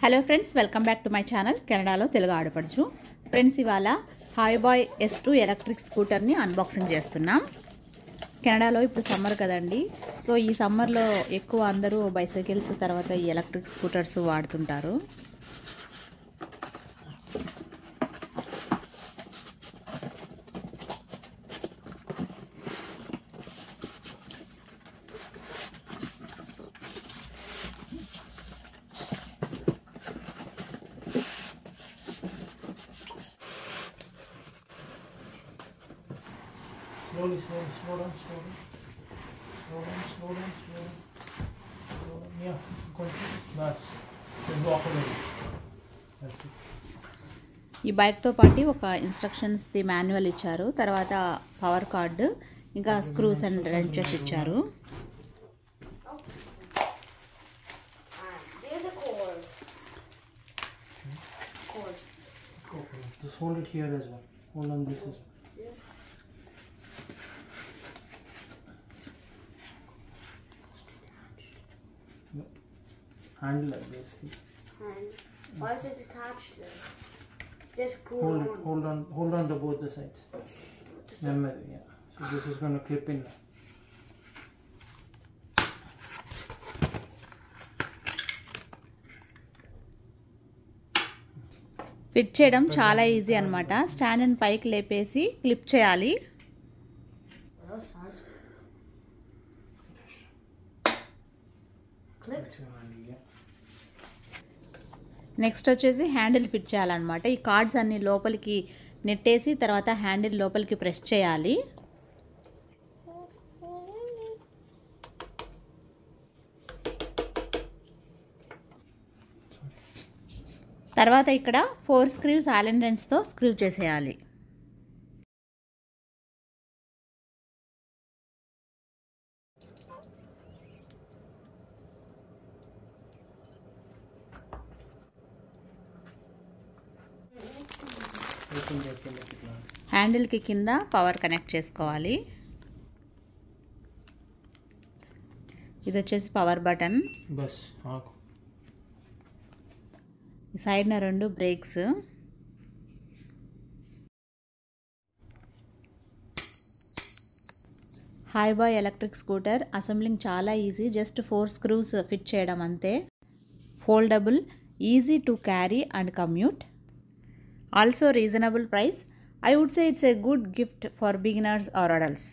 Hello friends, welcome back to my channel కెనడాలో తెలుగు ఆడపడుచు. Friends, ఇవాళ హాయ్బాయ్ S2 ఎలక్ట్రిక్ స్కూటర్ని అన్బాక్సింగ్ చేస్తున్నాం. కెనడాలో ఇప్పుడు సమ్మర్ కదండి. సో ఈ సమ్మర్లో ఎక్కువ అందరూ బైసైకిల్స్ తర్వాత ఈ ఎలక్ట్రిక్ స్కూటర్స్ వాడుతుంటారు. Slowly, slow down. Yeah, continue. Nice. Then walk away. That's it. ఈ బైక్తో పాటు ఒక ఇన్స్ట్రక్షన్స్ది మాన్యువల్ ఇచ్చారు. తర్వాత పవర్ కార్డు, ఇంకా స్క్రూస్ అండ్ రెంచెస్ ఇచ్చారు. Just hold it here as well. Hold on this as well. Handle like this. Why is it attached there? Just pull Hold on to both the sides. Remember, yeah. So this is going to clip in. Fit చేయడం చాలా easy అన్నమాట. స్టాండ్ని పైకి లేపేసి clip చేయాలి. Next వచ్చేసి handle fit చేయాలన్నమాట. ఈ cards అన్ని లోపలికి నెట్టేసి తర్వాత హ్యాండిల్ లోపలికి ప్రెస్ చేయాలి. తర్వాత ఇక్కడ 4 స్క్రూస్ ఆలెన్ రెంచ్తో స్క్రూ చేసేయాలి. హ్యాండిల్కి కింద పవర్ కనెక్ట్ చేసుకోవాలి. ఇది వచ్చేసి పవర్ బటన్. ఈ సైడ్న 2 బ్రేక్స్. హాయ్బాయ్ ఎలక్ట్రిక్ స్కూటర్ అసెంబ్లింగ్ చాలా ఈజీ. జస్ట్ 4 స్క్రూస్ ఫిట్ చేయడం అంతే. Foldable, easy to carry and commute. Also reasonable price. I would say it's a good gift for beginners or adults.